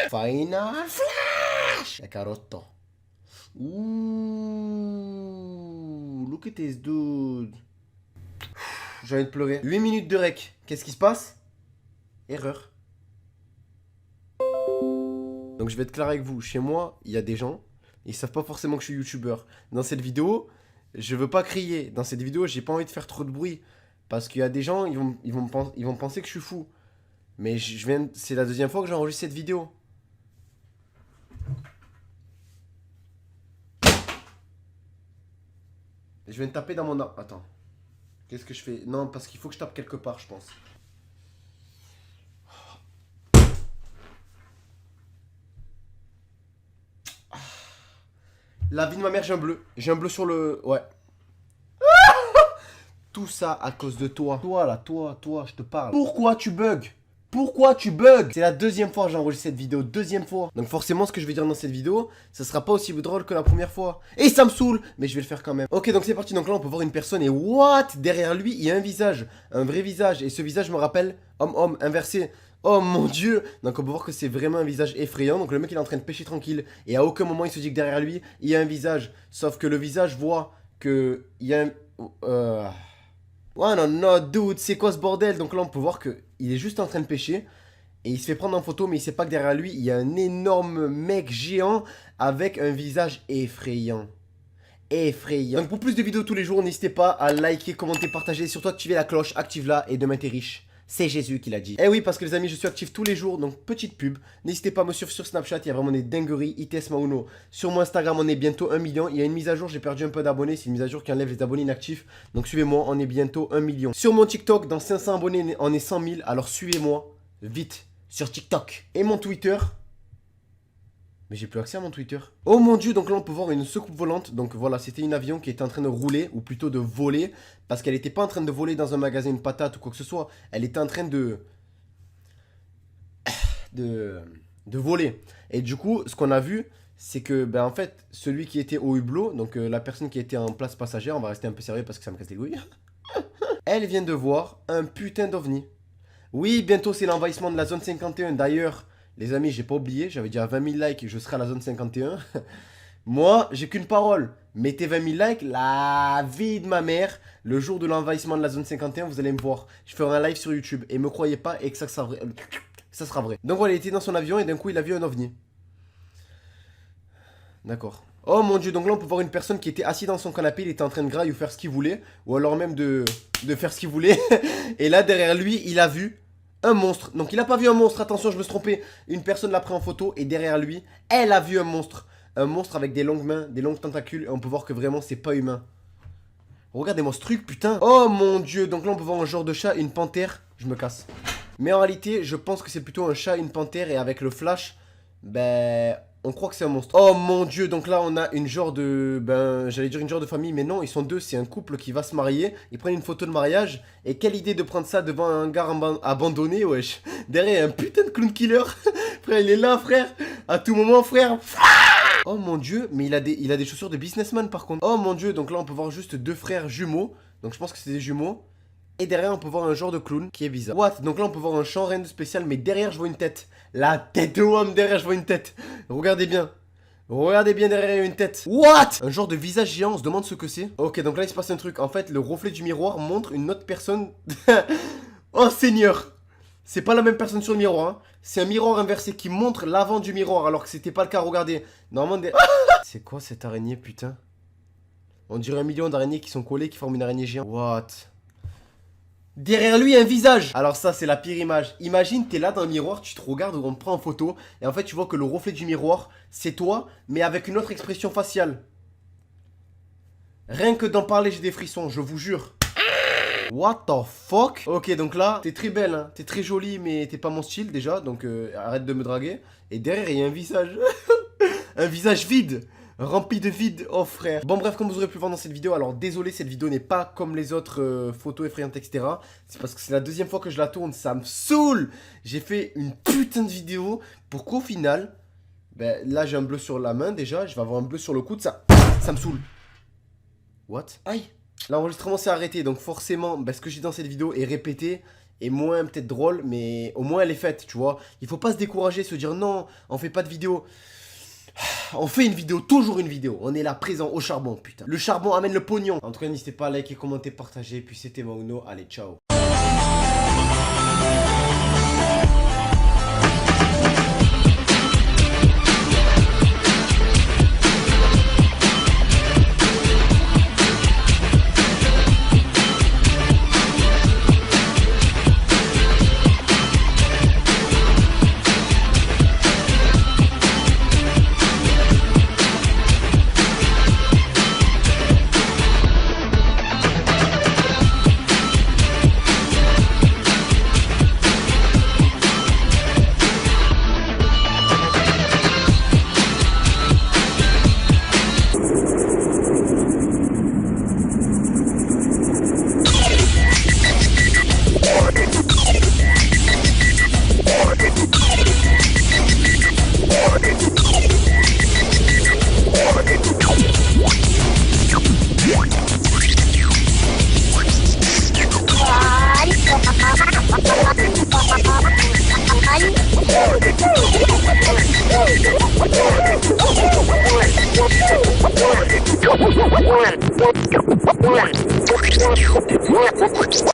Final Flash. La carotte. Ouh, look at this dude. J'ai envie de pleurer. 8 minutes de rec. Qu'est-ce qui se passe? Erreur. Donc je vais être clair avec vous. Chez moi, il y a des gens, ils savent pas forcément que je suis youtubeur. Dans cette vidéo, je veux pas crier. Dans cette vidéo, j'ai pas envie de faire trop de bruit. Parce qu'il y a des gens, ils vont penser que je suis fou. Mais c'est la deuxième fois que j'enregistre cette vidéo. Je viens de taper dans mon... Attends. Qu'est-ce que je fais? Non, parce qu'il faut que je tape quelque part, je pense. La vie de ma mère, j'ai un bleu. J'ai un bleu sur le... Ouais. Tout ça à cause de toi. Toi, là, toi, je te parle. Pourquoi tu bugs? Pourquoi tu bugs? C'est la deuxième fois que j'enregistre cette vidéo, deuxième fois. Donc forcément, ce que je vais dire dans cette vidéo, ça sera pas aussi drôle que la première fois. Et ça me saoule, mais je vais le faire quand même. Ok, donc c'est parti. Donc là, on peut voir une personne et what? Derrière lui, il y a un visage, un vrai visage. Et ce visage me rappelle homme, inversé. Oh mon dieu. Donc on peut voir que c'est vraiment un visage effrayant. Donc le mec, il est en train de pêcher tranquille. Et à aucun moment, il se dit que derrière lui, il y a un visage. Sauf que le visage voit que il y a un... Ouais, non, dude, c'est quoi ce bordel? Donc là, on peut voir que il est juste en train de pêcher. Et il se fait prendre en photo, mais il sait pas que derrière lui, il y a un énorme mec géant avec un visage effrayant. Effrayant. Donc pour plus de vidéos tous les jours, n'hésitez pas à liker, commenter, partager. Surtout activer la cloche, active-la et demain t'es riche. C'est Jésus qui l'a dit. Eh oui, parce que les amis, je suis actif tous les jours, donc petite pub. N'hésitez pas à me suivre sur Snapchat, il y a vraiment des dingueries. ITS Mauno. Sur mon Instagram, on est bientôt 1 million. Il y a une mise à jour, j'ai perdu un peu d'abonnés. C'est une mise à jour qui enlève les abonnés inactifs. Donc suivez-moi, on est bientôt 1 million. Sur mon TikTok, dans 500 abonnés, on est 100 000. Alors suivez-moi vite sur TikTok. Et mon Twitter. Mais j'ai plus accès à mon Twitter. Oh mon dieu, donc là on peut voir une soucoupe volante. Donc voilà, c'était une avion qui était en train de rouler, ou plutôt de voler. Parce qu'elle n'était pas en train de voler dans un magasin une patate ou quoi que ce soit. Elle était en train de voler. Et du coup, ce qu'on a vu, c'est que, ben en fait, celui qui était au hublot, donc la personne qui était en place passagère, on va rester un peu sérieux parce que ça me casse les couilles. Elle vient de voir un putain d'ovni. Oui, bientôt c'est l'envahissement de la zone 51. D'ailleurs... Les amis, j'ai pas oublié, j'avais dit à 20 000 likes, je serai à la zone 51. Moi, j'ai qu'une parole. Mettez 20 000 likes, la vie de ma mère. Le jour de l'envahissement de la zone 51, vous allez me voir. Je ferai un live sur YouTube. Et me croyez pas et que ça sera vrai. Donc voilà, il était dans son avion et d'un coup, il a vu un ovni. D'accord. Oh mon dieu, donc là, on peut voir une personne qui était assise dans son canapé. Il était en train de grailler ou faire ce qu'il voulait. Ou alors même de faire ce qu'il voulait. Et là, derrière lui, il a vu... un monstre. Donc il a pas vu un monstre, attention, je me suis trompé. Une personne l'a pris en photo et derrière lui, elle a vu un monstre. Un monstre avec des longues mains, des longues tentacules. Et on peut voir que vraiment c'est pas humain. Regardez-moi ce truc, putain. Oh mon dieu, donc là on peut voir un genre de chat, une panthère. Je me casse. Mais en réalité, je pense que c'est plutôt un chat, une panthère. Et avec le flash, ben... on croit que c'est un monstre. Oh mon dieu, donc là on a une genre de... Ben, j'allais dire une genre de famille, mais non, ils sont deux, c'est un couple qui va se marier. Ils prennent une photo de mariage. Et quelle idée de prendre ça devant un gars abandonné, wesh. Derrière un putain de clown killer. Frère, il est là, frère. À tout moment, frère. Oh mon dieu, mais il a des chaussures de businessman par contre. Oh mon dieu, donc là on peut voir juste deux frères jumeaux. Donc je pense que c'est des jumeaux. Et derrière on peut voir un genre de clown qui est bizarre. What? Donc là on peut voir un champ rien de spécial, mais derrière je vois une tête. La tête de homme, derrière je vois une tête. Regardez bien. Regardez bien derrière il y a une tête. What? Un genre de visage géant, on se demande ce que c'est. Ok, donc là il se passe un truc. En fait, le reflet du miroir montre une autre personne. Oh Seigneur. C'est pas la même personne sur le miroir, hein. C'est un miroir inversé qui montre l'avant du miroir alors que c'était pas le cas, regardez. Normalement C'est quoi cette araignée, putain? On dirait un million d'araignées qui sont collées, qui forment une araignée géante. What? Derrière lui, un visage. Alors ça, c'est la pire image. Imagine, t'es là dans le miroir, tu te regardes, on te prend en photo. Et en fait, tu vois que le reflet du miroir, c'est toi, mais avec une autre expression faciale. Rien que d'en parler, j'ai des frissons, je vous jure. What the fuck? Ok, donc là, t'es très belle, hein. T'es très jolie, mais t'es pas mon style déjà. Donc arrête de me draguer. Et derrière, il y a un visage. Un visage vide. Rempli de vide, oh frère. Bon bref, comme vous aurez pu voir dans cette vidéo, alors désolé, cette vidéo n'est pas comme les autres photos effrayantes, etc. C'est parce que c'est la deuxième fois que je la tourne, ça me saoule. J'ai fait une putain de vidéo pour qu'au final, ben là j'ai un bleu sur la main déjà, je vais avoir un bleu sur le coude, ça me saoule. What? Aïe. L'enregistrement s'est arrêté, donc forcément, ben, ce que j'ai dans cette vidéo est répété. est moins peut-être drôle, mais au moins elle est faite, tu vois. Il faut pas se décourager, se dire non, on fait pas de vidéo. On fait une vidéo, toujours une vidéo. On est là présent au charbon, putain. Le charbon amène le pognon. En tout cas, n'hésitez pas à liker, commenter, partager. Puis c'était Mauno. Allez, ciao. One.